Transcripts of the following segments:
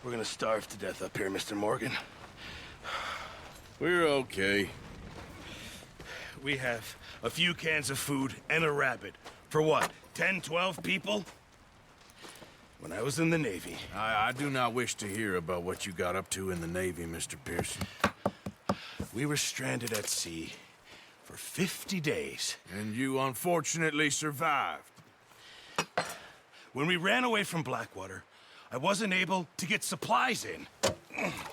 We're gonna starve to death up here, Mr. Morgan. We're okay. We have a few cans of food and a rabbit. For what, 10, 12 people? When I was in the Navy... I do not wish to hear about what you got up to in the Navy, Mr. Pearson. We were stranded at sea for 50 days. And you unfortunately survived. When we ran away from Blackwater, I wasn't able to get supplies in.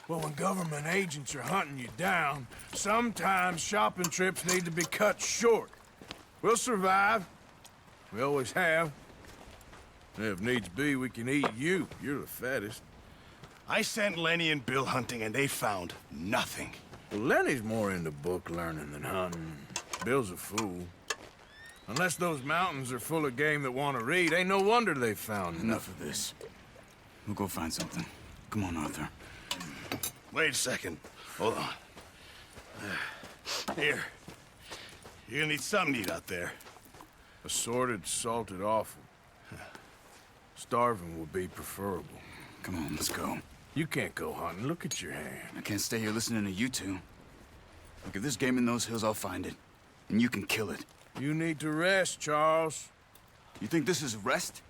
Well, when government agents are hunting you down, sometimes shopping trips need to be cut short. We'll survive. We always have. If needs be, we can eat you. You're the fattest. I sent Lenny and Bill hunting, and they found nothing. Well, Lenny's more into book learning than hunting. Bill's a fool. Unless those mountains are full of game that want to read, ain't no wonder they found Enough of this. We'll go find something. Come on, Arthur. Wait a second. Hold on. Here. You're gonna need something to eat out there. Assorted, salted offal. Starving would be preferable. Come on, let's go. You can't go hunting. Look at your hand. I can't stay here listening to you two. Look, if there's game in those hills, I'll find it. And you can kill it. You need to rest, Charles. You think this is rest?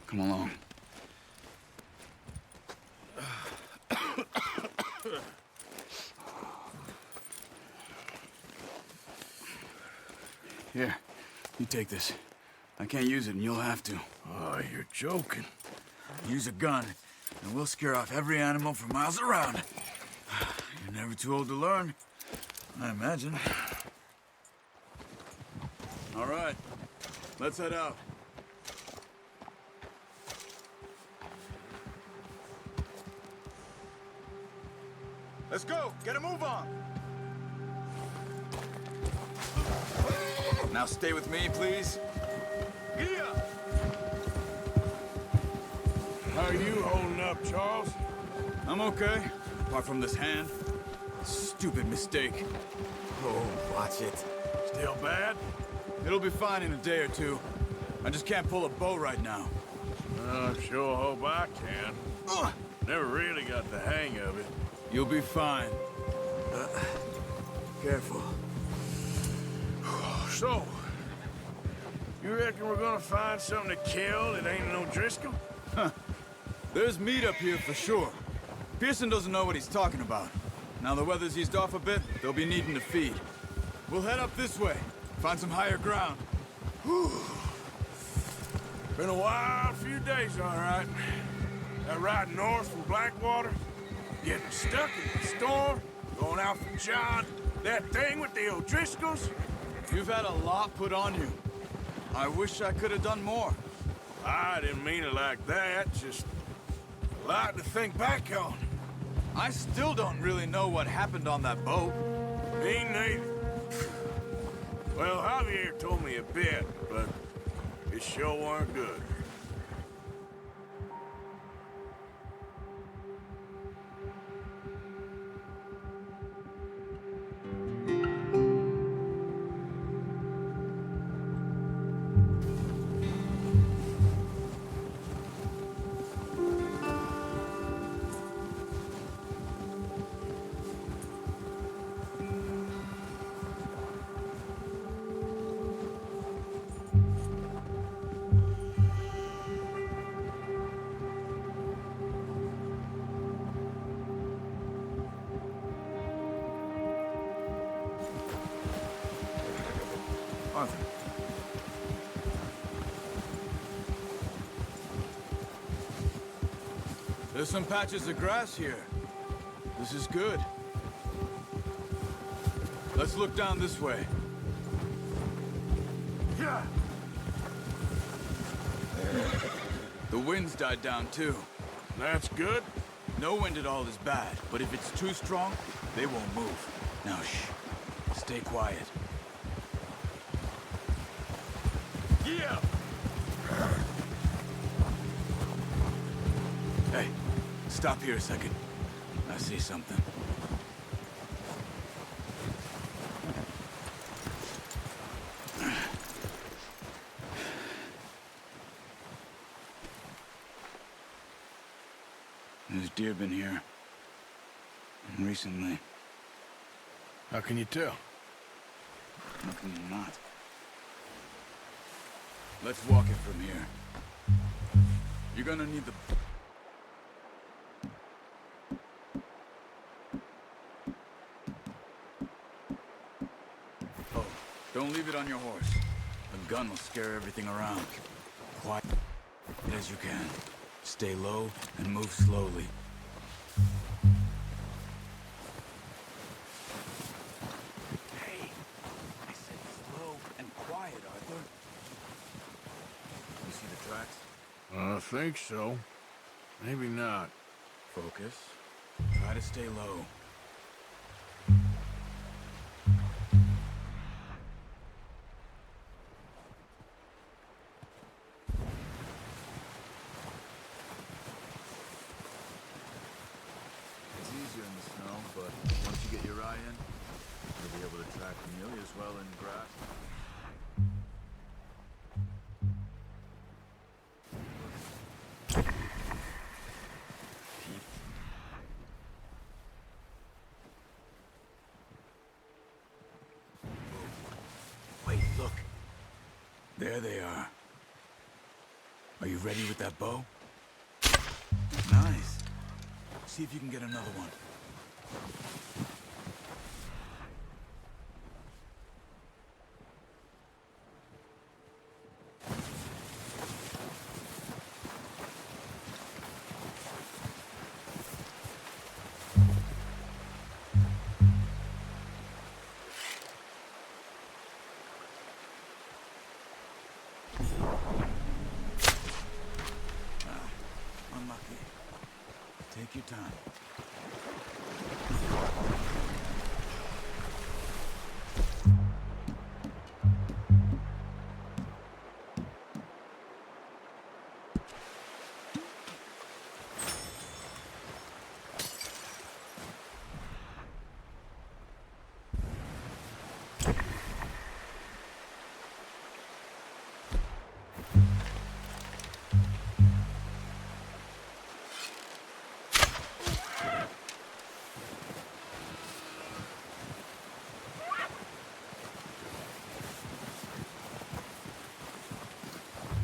Come along. Here, you take this. I can't use it, and you'll have to. Oh, you're joking. Use a gun, and we'll scare off every animal for miles around. You're never too old to learn, I imagine. All right, let's head out. Let's go! Get a move on! Now stay with me, please. Yeah. How are you holding up, Charles? I'm okay, apart from this hand. Stupid mistake. Oh, watch it. Still bad? It'll be fine in a day or two. I just can't pull a bow right now. I sure hope I can. Never really got the hang of it. You'll be fine. Careful. So, you reckon we're gonna find something to kill that ain't no Driscoll? There's meat up here for sure. Pearson doesn't know what he's talking about. Now the weather's eased off a bit, they'll be needing to feed. We'll head up this way, find some higher ground. Whew. Been a wild few days, all right. That ride north from Blackwater, getting stuck in the storm, going out for John, that thing with the O'Driscolls. You've had a lot put on you. I wish I could have done more. I didn't mean it like that, just a lot to think back on. I still don't really know what happened on that boat. Me neither. Well, Javier told me a bit, but it sure weren't good. Arthur. There's some patches of grass here. This is good. Let's look down this way. Yeah. The wind's died down too. That's good. No wind at all is bad, but if it's too strong, they won't move. Now shh. Stay quiet. Yeah. Hey, stop here a second. I see something. Has deer been here? Recently. How can you tell? How can you not? Let's walk it from here. You're gonna need the... Oh, don't leave it on your horse. The gun will scare everything around. Quiet as you can. Stay low and move slowly. Hey, I said slow and quiet, Arthur. You see the tracks? I think so. Maybe not. Focus. Try to stay low. It's easier in the snow, but once you get your eye in, you'll be able to track nearly as well in grass. Wait, look. There they are. Are you ready with that bow? Nice. See if you can get another one. Unlucky. Take your time.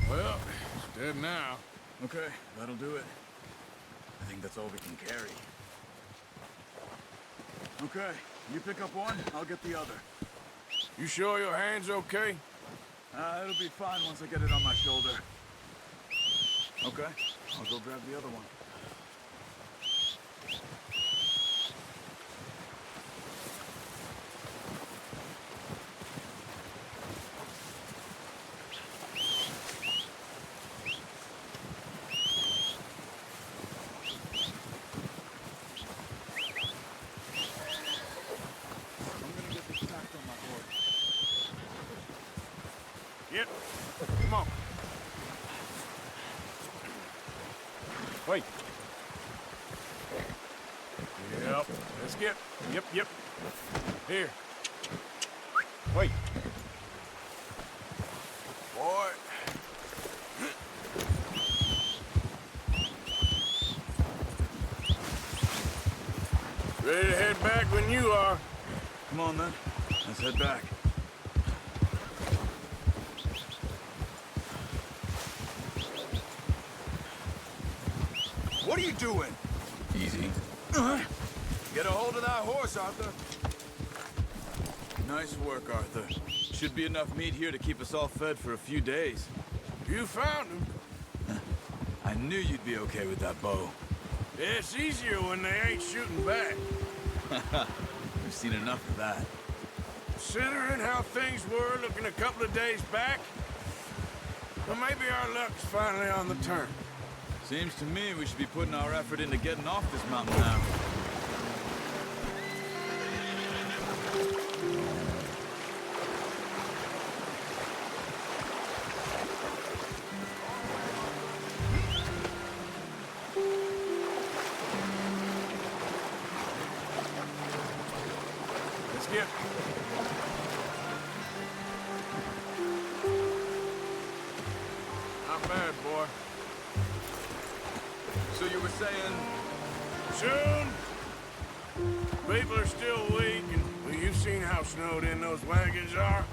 Well, it's dead now. Okay, that'll do it. I think that's all we can carry. Okay, you pick up one, I'll get the other. You sure your hand's okay? It'll be fine once I get it on my shoulder. Okay, I'll go grab the other one. I'm gonna get this stacked on my board. Yep. Come on. Wait. Yep. Let's get. Yep. Here. Wait. Boy. Ready to head back when you are. Come on then, let's head back. What are you doing? Easy. Get a hold of that horse, Arthur. Nice work, Arthur. Should be enough meat here to keep us all fed for a few days. You found him. I knew you'd be okay with that bow. It's easier when they ain't shooting back. We've seen enough of that. Considering how things were looking a couple of days back, well, maybe our luck's finally on the turn. Seems to me we should be putting our effort into getting off this mountain now. Let's get. Not bad, boy. So you were saying Soon. People are still weak, and well, you've seen how snowed in those wagons are.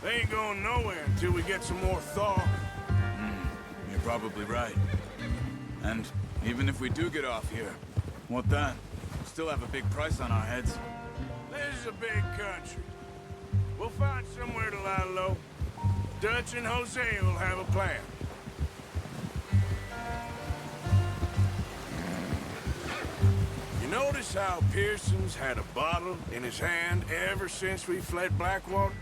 They ain't going nowhere until we get some more thaw. You're probably right. And even if we do get off here, what then? We still have a big price on our heads. This is a big country. We'll find somewhere to lie low. Dutch and Jose will have a plan. You notice how Pearson's had a bottle in his hand ever since we fled Blackwater?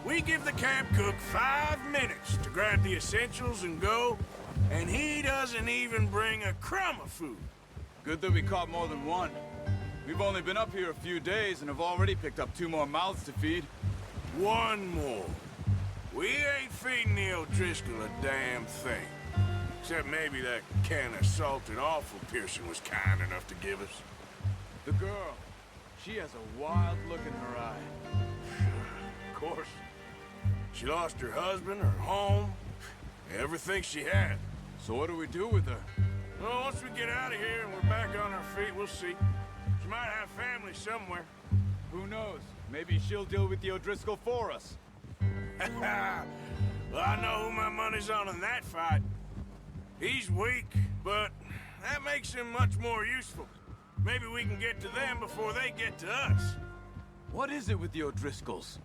We give the camp cook 5 minutes to grab the essentials and go, and he doesn't even bring a crumb of food. Good that we caught more than one. We've only been up here a few days and have already picked up 2 more mouths to feed. One more. We ain't feeding the O'Driscoll a damn thing. Except maybe that can of salted offal Pearson was kind enough to give us. The girl, she has a wild look in her eye. Of course. She lost her husband, her home, everything she had. So what do we do with her? Well, once we get out of here and we're back on our feet, we'll see. She might have family somewhere. Who knows? Maybe she'll deal with the O'Driscoll for us. Well, I know who my money's on in that fight. He's weak, but that makes him much more useful. Maybe we can get to them before they get to us. What is it with the O'Driscolls?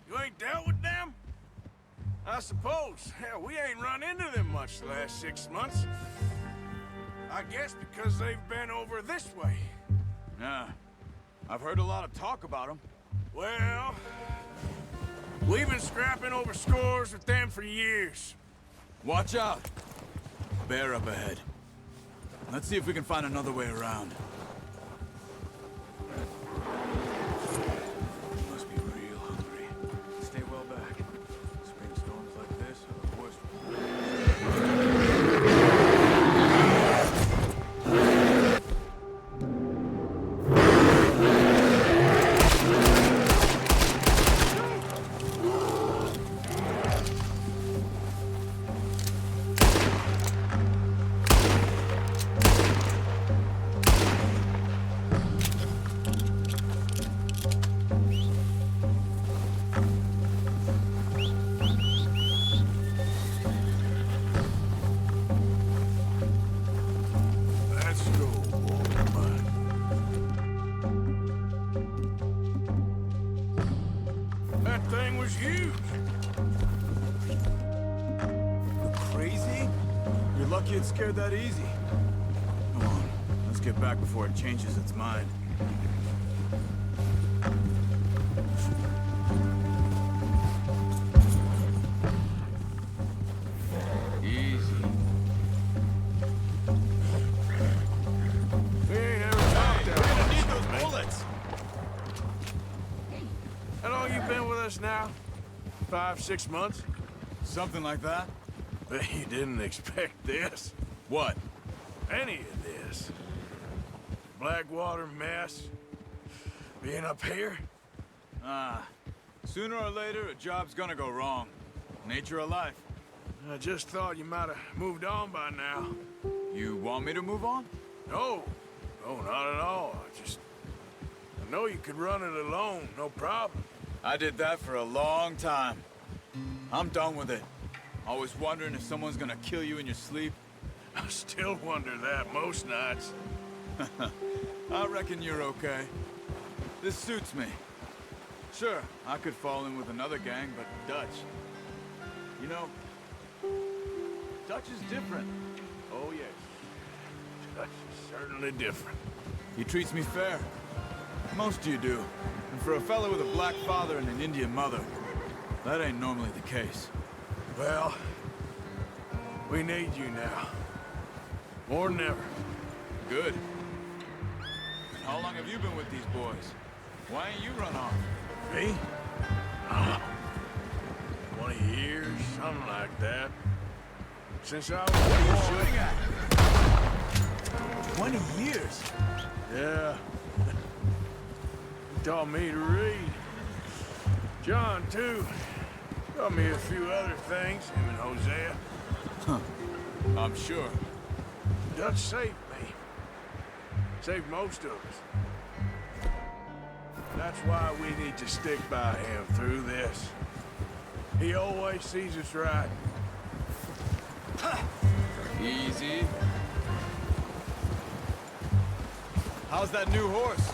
You ain't dealt with them? I suppose. Hell, we ain't run into them much the last 6 months. I guess because they've been over this way. Yeah. I've heard a lot of talk about them. Well, we've been scrapping over scores with them for years. Watch out! Bear up ahead. Let's see if we can find another way around. Must be real hungry. Stay well back. Spring storms like this are the worst. Let's go, boy. That thing was huge. Crazy? You're lucky it scared that easy. Come on, let's get back before it changes its mind. Easy. We ain't ever talked We're that gonna much. need those bullets! How long you been with us now? 5, 6 months? Something like that? Bet you didn't expect this. What? Any of this. Blackwater mess. Being up here? Sooner or later, a job's gonna go wrong. Nature of life. I just thought you might have moved on by now. You want me to move on? No. No, not at all. I know you could run it alone, no problem. I did that for a long time. I'm done with it. Always wondering if someone's gonna kill you in your sleep. I still wonder that most nights. I reckon you're okay. This suits me. Sure, I could fall in with another gang, but Dutch. You know, Dutch is different. Oh, yes. That's certainly different. He treats me fair. Most of you do. And for a fellow with a black father and an Indian mother, that ain't normally the case. Well, we need you now. More than ever. Good. How long have you been with these boys? Why ain't you run off? Me? 20 years, something like that. Since I was What are you born. shooting at? 20 years? Yeah. He taught me to read. John, too. Taught me a few other things, him and Hosea. I'm sure. Dutch saved me. Saved most of us. That's why we need to stick by him through this. He always sees us right. Easy. How's that new horse?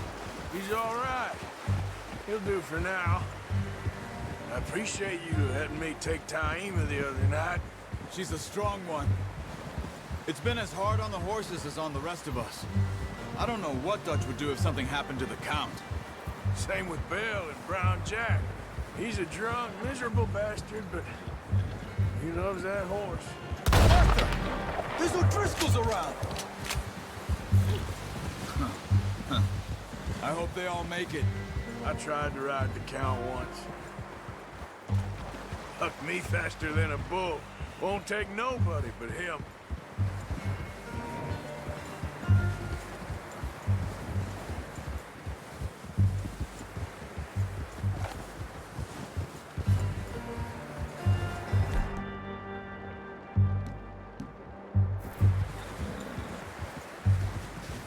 He's all right. He'll do for now. I appreciate you letting me take Taima the other night. She's a strong one. It's been as hard on the horses as on the rest of us. I don't know what Dutch would do if something happened to the Count. Same with Bill and Brown Jack. He's a drunk, miserable bastard, but he loves that horse. Arthur! There's O'Driscoll's around! I hope they all make it. I tried to ride the Count once. Hucked me faster than a bull. Won't take nobody but him.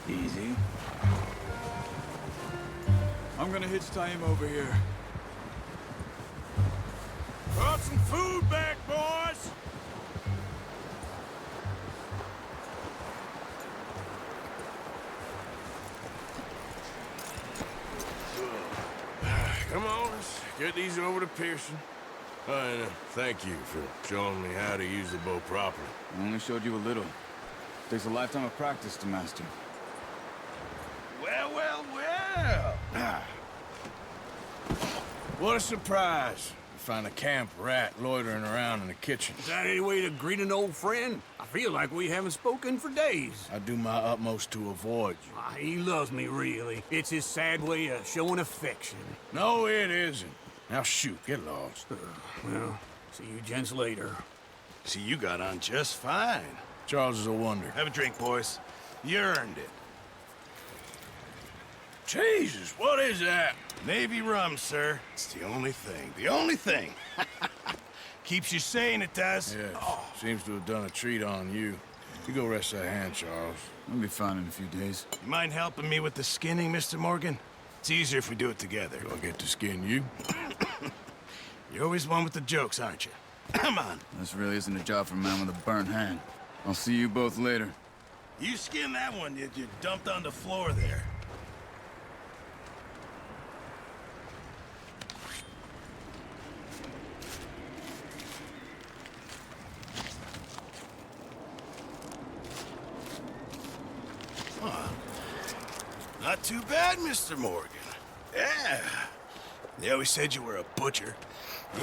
Easy. I'm gonna hitch Taima over here. Brought some food back, boys! Come on, let's get these over to Pearson. And thank you for showing me how to use the bow properly. I only showed you a little. Takes a lifetime of practice to master. Well, well, well. What a surprise. Find a camp rat loitering around in the kitchen. Is that any way to greet an old friend? I feel like we haven't spoken for days. I do my utmost to avoid you. He loves me, really. It's his sad way of showing affection. No, it isn't. Now shoot, get lost. Well, see you gents later. See, you got on just fine. Charles is a wonder. Have a drink, boys. You earned it. Jesus, what is that? Navy rum, sir. It's the only thing. The only thing. Keeps you sane, it does. Yes, seems to have done a treat on you. You go rest that hand, Charles. I'll be fine in a few days. You mind helping me with the skinning, Mr. Morgan? It's easier if we do it together. Do I get to skin you? You're always one with the jokes, aren't you? Come on. This really isn't a job for a man with a burnt hand. I'll see you both later. You skin that one you dumped on the floor there. Not too bad, Mr. Morgan. Yeah. They always said you were a butcher.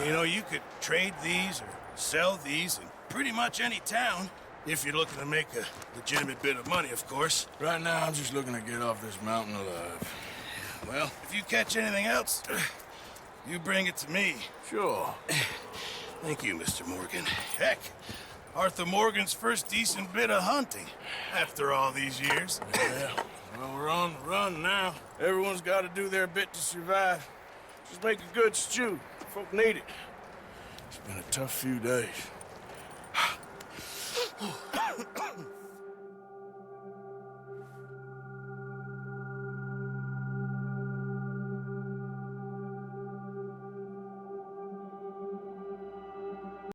You know, you could trade these or sell these in pretty much any town. If you're looking to make a legitimate bit of money, of course. Right now, I'm just looking to get off this mountain alive. Well, if you catch anything else, you bring it to me. Sure. Thank you, Mr. Morgan. Heck, Arthur Morgan's first decent bit of hunting after all these years. Yeah. Well, we're on the run now. Everyone's got to do their bit to survive. Just make a good stew. Folk need it. It's been a tough few days.